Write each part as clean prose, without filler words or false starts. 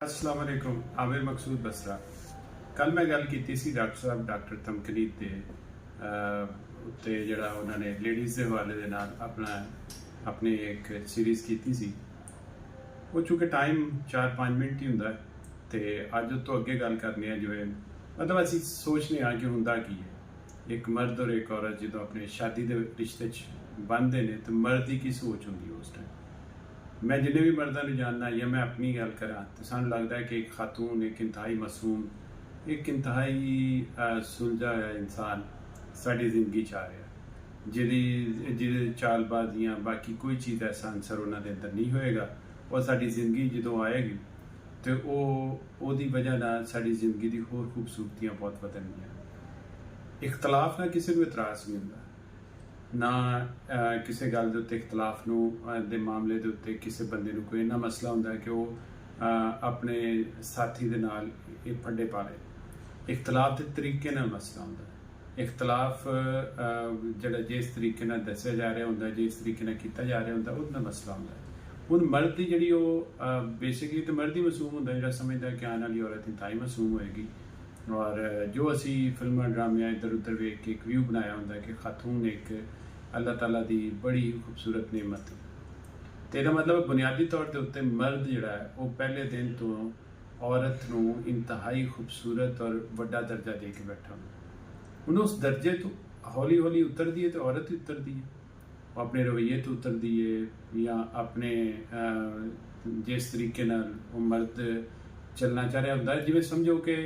अस्सलाम वालेकुम। आमिर मकसूद बसरा। कल मैं गल की सी डॉक्टर साहब डॉक्टर तमकनीत के उत्ते जिहड़ा उन्होंने लेडीज़ के हवाले दे नाल अपनी एक सीरीज़ की सी। वो चूँकि टाइम 4-5 मिनट ही हुंदा ते अज तो अगे गल करने जिवें मतलब असीं सोचने कि हुंदा की है एक मर्द और एक औरत जो अपने शादी के रिश्ते बनते हैं तो मर्द की की सोच होंगी उस टाइम। मैं जिन्हें भी मर्दा जानना या मैं अपनी गल करा तो सानू लगता है कि एक खातून एक इंतहाई मासूम एक इंतहाई सुलझा हुआ इंसान साड़ी जिंदगी च आ रहा जिहदी चालबाजियां बाकी कोई चीज़ ऐसा आंसर उन्होंने अंदर नहीं होएगा और साड़ी जिंदगी जो आएगी तो वो वजह ना साड़ी जिंदगी की होर खूबसूरतियां बहुत बदलनियां। इख्तलाफ ना किसी को इतराज़ नहीं होंदा ना किसी गल के उत्ते इख्तलाफ दे मामले के उत्ते किसी बंदे कोई इन्ना मसला होंदा कि वो अपने साथी दे नाल फड्डे पा ले। इख्तलाफ के तरीके नाल मसला होंदा इख्तलाफ जिहड़ा जिस तरीके नाल दस्सिया जा रहा होंदा जिस तरीके नाल कीता जा रहा होंदा उहदा मसला होंदा। हुण मर्द की जिहड़ी बेसिकली तो मर्द ही मासूम होंदा जिहड़ा समझदा कि आने वाली औरत इंतहाई मासूम होएगी और जो असी फिल्मां ड्रामे इधर उधर वेख के एक व्यू बनाया होंदा कि खातून एक अल्लाह ताला दी बड़ी खूबसूरत नेमत तो यह मतलब बुनियादी तौर के उत्ते मर्द जिहड़ा है वो पहले दिन तो औरत नूं इंतहाई खूबसूरत और वड्डा दर्जा दे के बैठा होंदा। हुण उस दर्जे तो हौली हौली उतरदी है तो औरत ही उतरदी है वो अपने रवैये तो उतरदी है या अपने जिस तरीके नाल वो मर्द चलना चाह रहा होंदा जिवें समझो कि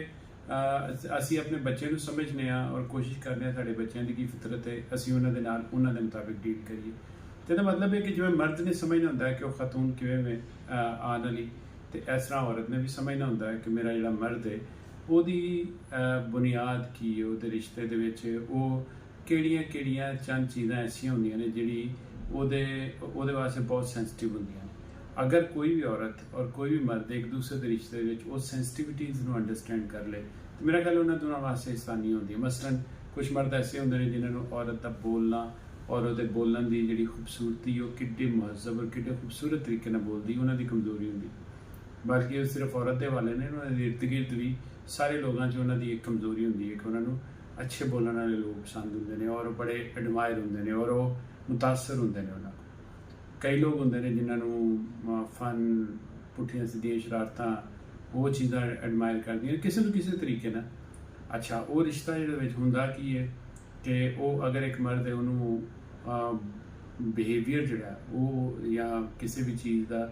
असी अपने बच्चे को समझने और कोशिश करने साढ़े बच्चों की फितरत है असी उन्होंने मुताबिक डील करिए तो मतलब है कि जिवें मर्द ने समझना होंदा है कि वह खातून किवें में आने वाली तो इस तरह औरत ने भी समझना होंदा है कि मेरा जिहड़ा मर्द है ਉਹਦੀ बुनियाद की है ਉਹਦੇ रिश्ते ਦੇ ਵਿੱਚ ਉਹ ਕਿਹੜੀਆਂ ਚੰਦ ਚੀਜ਼ਾਂ ਐਸੀਆਂ ਹੁੰਦੀਆਂ ਨੇ ਜਿਹੜੀ ਉਹਦੇ ਵਾਸਤੇ ਬਹੁਤ ਸੈਂਸਿਟਿਵ ਹੁੰਦੀਆਂ ਨੇ। अगर कोई भी औरत और कोई भी मर्द एक दूसरे के रिश्ते उस सेंसिटिविटीज़ को अंडरस्टैंड कर ले तो मेरा ख्याल उन्होंने दोनों वास्ते आसानी होती है। मसलन कुछ मर्द ऐसे होंगे ने जिन्होंने औरत का बोलना और वो बोलन की जी खूबसूरती वो कि महजब और कि खूबसूरत तरीके बोलती उन्होंने कमजोरी होंगी बल्कि सिर्फ औरत के हवाले ने उन्होंने इर्द गिर्द भी सारे लोगों उन्होंने एक कमजोरी होंगी है कि उन्होंने अच्छे बोलने वाले लोग पसंद होंगे और बड़े एडमायर होंगे और वो मुतासर होंगे उन्होंने। कई लोग होंगे ने जिन्होंने फन पुठियां सीधियां शरारतां वो चीज़ां एडमायर करदियां किसी न किसी तरीके ना। अच्छा वो रिश्ता जिहदे हुंदा की है कि वो अगर एक मर्द है उन्होंने बिहेवियर जिहड़ा वो या किसी भी चीज़ का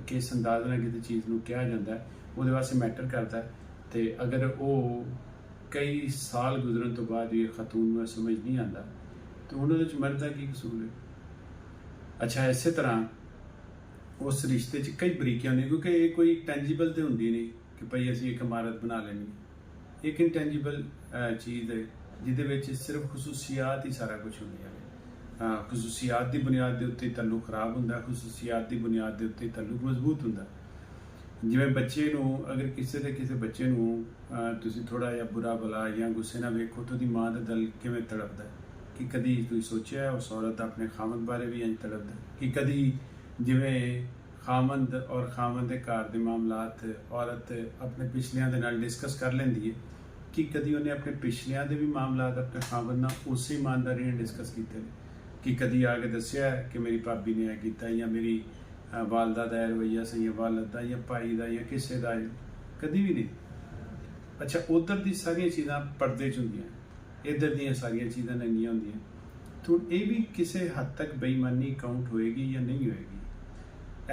किस अंदाज नाल किसी चीज़ को कहा जाता है वो वास्ते मैटर करता है तो अगर वो कई साल गुजरन तो बाद ये खातून में समझ नहीं आता तो उन्होंने मर्द का की कसूर है। अच्छा इस तरह उस रिश्ते कई बरीकियां होंगी क्योंकि ये कोई टेंजिबल तो होंगी नहीं कि भाई असी एक इमारत बना लेनी एक इंटेंजिबल चीज़ है जिहदे सिर्फ खसूसियात ही सारा कुछ होंगे। खसूसियात की बुनियाद के उत्ते तल्लुक खराब होंदा खसूसियात की बुनियाद के उत्ते तल्लुक मजबूत होंदा। जिवें बच्चे नूं अगर किसी बच्चे नूं तुसीं थोड़ा जिहा बुरा भला या गुस्से नाल वेखो तो माँ का दिल किवें तड़पदा है कि कदी कोई सोचा उस औरत अपने खामद बारे भी इंज तड़पदा कि कदी जिवें खामद और खामद के घर के मामलात औरत अपने पिछलियां दे नाल डिस्कस कर लेंदी है कि कदी उन्हें अपने पिछलियां दे भी मामलात अपने खामद नाल उस ईमानदारी ने डिस्कस किए कि कदी आके दस्सिया कि मेरी भाभी ने यह किया या मेरी वालदा का रवैया सही या वालद का या भाई का या किसी का कदी भी नहीं। अच्छा उधर की सारिया चीज़ां पर्दे च होंदियां इधर दी सारिया चीज़ां नंगियां होंदियां तो ये भी किसी हद तक बेईमानी काउंट होएगी या नहीं होएगी।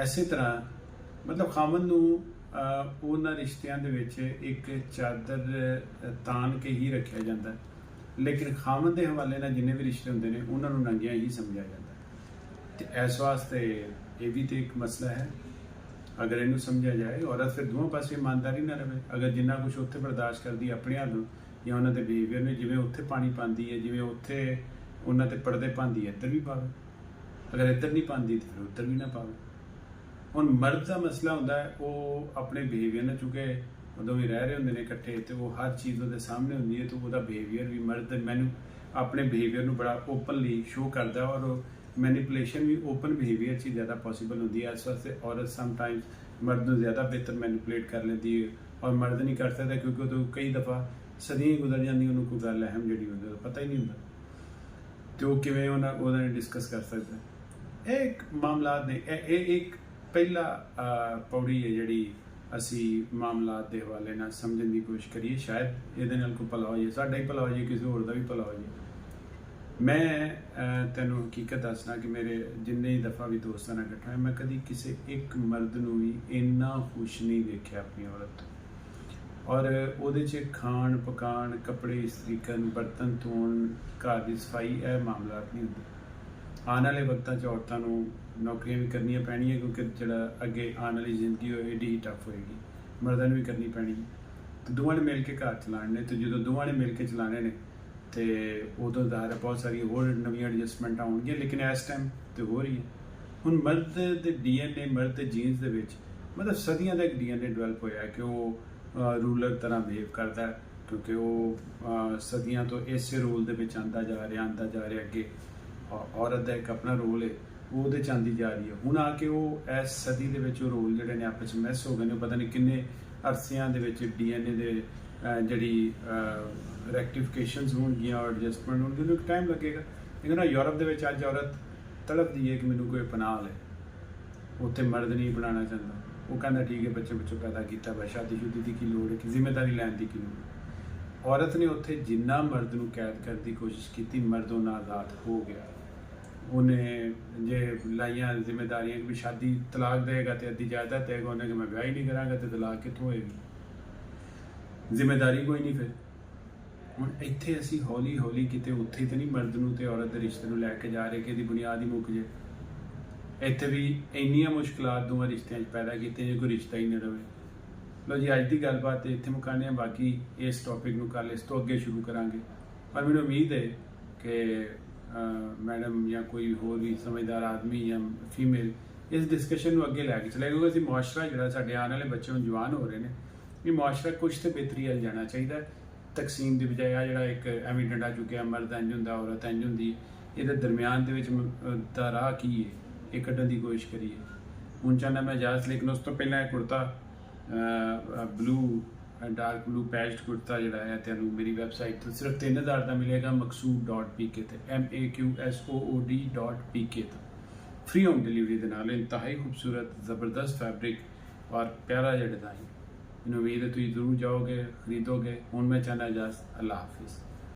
इस तरह मतलब खामद नूं उन्हां रिश्तियां दे विच एक चादर तान के ही रखा जाता है लेकिन खामद के हवाले नाल जिन्ने भी रिश्ते होंदे ने उन्हां नूं नंगिया ही समझा जाता है। तो इस वास्ते ये भी तो एक मसला है अगर इनू समझा जाए औरत फिर दोनों पासे ईमानदारी ना रहे अगर जिन्ना कुछ उत्थे बर्दाश्त करती अपने हालों या उन्होंने बिहेवियर ने जिवें उत्थे पानी पाती है जिवें उत्थे उन्होंने पर्दे पाती है इधर भी पावे अगर इधर नहीं पाती तो फिर उधर भी ना पावे। हुण मर्द का मसला होंदा है वो अपने बिहेवियर ने चूँकि उदों भी रह रहे होंगे ने इकट्ठे तो वो हर चीज़ वो सामने होंगी है तो वह बिहेवियर भी मर्द मैनू अपने बिहेवियर बड़ा ओपनली शो करता है और मैनीपुलेशन भी ओपन बिहेवियर से ज़्यादा पॉसिबल होती है। इस वास्ते औरत समटाइम्स मर्द ਨੂੰ ज़्यादा बेहतर मैनिपुलेट कर लेती है और मर्द नहीं कर सकता क्योंकि वो तो कई दफ़ा सदियां ही गुजर जाती उन्होंने कोई गल अहम जी होंगी पता ही नहीं होंगे तो किमें उन्होंने डिस्कस कर सकता है। एक मामलात ने एक पहला पौड़ी है जी असी मामलात के हवाले ना समझने की कोशिश करिए शायद ये कोई भला हो जाए साडा ही भला हो जाए किसी होर दा भी भला हो जाए। मैं तेनों हकीकत दसना कि मेरे जिन्ने ही दफ़ा भी दोस्तों ने इकट्ठा मैं कभी किसी एक मर्द नूं भी इन्ना खुश नहीं देखा अपनी औरत और ਉਹਦੇ 'ਚ ਖਾਣ ਪਕਾਣ ਕੱਪੜੇ ਇਸਤਰੀ ਕਰਨ ਬਰਤਨ ਧੋਣ ਘਰ ਦੀ ਸਫਾਈ ਇਹ ਮਾਮਲਾਤ ਨਹੀਂ ਹੁੰਦੇ। ਆਉਣ ਵਾਲੇ ਵਕਤਾਂ 'ਚ ਔਰਤਾਂ ਨੂੰ ਨੌਕਰੀਆਂ ਵੀ ਕਰਨੀਆਂ ਪੈਣੀਆਂ ਕਿਉਂਕਿ ਜਿਹੜਾ ਅੱਗੇ ਆਉਣ ਵਾਲੀ ਜ਼ਿੰਦਗੀ ਹੋਏ ਏਡੀ ਹੀ ਟਫ ਹੋਏਗੀ ਮਰਦਾਂ ਨੂੰ ਵੀ ਕਰਨੀ ਪੈਣੀ ਤੇ ਦੋਵਾਂ ਨੇ ਮਿਲ ਕੇ ਘਰ ਚਲਾਉਣੇ ਤੇ ਜਦੋਂ ਦੋਵਾਂ ਨੇ ਮਿਲ ਕੇ ਚਲਾਣੇ ਨੇ ਤੇ ਉਦੋਂ ਜ਼ਾਹਿਰ ਹੈ ਬਹੁਤ ਸਾਰੀ ਹੋਰ ਨਵੀਆਂ ਐਡਜਸਟਮੈਂਟਾਂ ਹੋਣਗੀਆਂ ਲੇਕਿਨ ਇਸ ਟਾਈਮ ਤੇ ਹੋ ਰਹੀ ਹੈ। ਹੁਣ ਮਰਦ ਦੇ ਡੀਐਨਏ ਮਰਦ ਦੇ ਜੀਨਸ ਦੇ ਵਿੱਚ ਮਤਲਬ ਸਦੀਆਂ ਦਾ ਇੱਕ ਡੀਐਨਏ ਡਿਵੈਲਪ ਹੋਇਆ ਕਿ ਉਹ रूलर तरह बिहेव करता है क्योंकि वो सदियों तो इस रोल के आता जा रहा अगे औरत का एक अपना रोल है वो आती जा रही है। हुण आके वो इस सदी के रोल जोड़े ने आपस में मिस हो गए पता नहीं किन्ने अरसियां DNA दे जी रैक्टिफिकेशनस होणगियां और एडजस्टमेंट होणगी एक टाइम लगेगा। लेकिन यूरोप के अज औरत तड़पदी है कि मैनूं कोई अपना ले उत्थे मर्द नहीं बनाना चाहता वो कहना ठीक है बच्चे बच्चों पैदा किया वा शादी शुदी की लोड़ है कि जिम्मेदारी लैन की लोड़ है। औरत ने उत्थे जिन्ना मर्द नूं कैद करने की कोशिश की मर्द उन्ना आज़ाद हो गया। उन्हें जे लाइया जिम्मेदारियां भी शादी तलाक देगा तो अद्धी जायदाद देगा उन्हें कि मैं ब्याह ही नहीं कराँगा तो तलाक कितों होएगी जिम्मेदारी कोई नहीं। फिर हुण इत्थे असीं हौली हौली किते उत्थे तो नहीं मर्द नूं ते औरत दे रिश्ते नूं लैके जा रहे कि इहदी बुनियाद ही मुक जाए। इत्थे भी इन्नियां मुश्किलात दोवां रिश्तियां पैदा कीतियां जे कोई रिश्ता ही नहीं रहे। लो जी अज की गलबात इत्थे मुकाने बाकी इस टॉपिक नूं कल इस तो अगे शुरू करांगे पर मैनूं उम्मीद है कि मैडम या कोई होर भी समझदार आदमी या फीमेल इस डिस्कशन नूं अगे लैके चले क्योंकि असीं मुआशरा जिहड़ा साडे आने वाले बच्चे हुण जवान हो रहे हैं ये मुआशरा कुछ तो बेहतरी अल जाना चाहिए। तकसीम की बजाय आ जिहड़ा एक एवें डंडा चुक्या मर्द इंज हुंदा औरत इंज हुंदी इहदे दरम्यान दे विच दा राह की है ये कड्ढण की कोशिश करिए। हुण चाहना मैं इजाजत लेकिन उस तो पहला kurta blue dark blue patched kurta जिहड़ा है तुहानूं मेरी वैबसाइट तो सिर्फ 3000 का मिलेगा मकसूद.pk ते MAQSOOD.pk तो फ्री होम डिलीवरी के नाल इंतहाई खूबसूरत ज़बरदस्त फैब्रिक और प्यारा जिहा डिज़ाइन। मैनूं उम्मीद है तुसीं जरूर जाओगे खरीदोगे। हुण मैं चाहना इजाजत अल्लाह हाफिज़।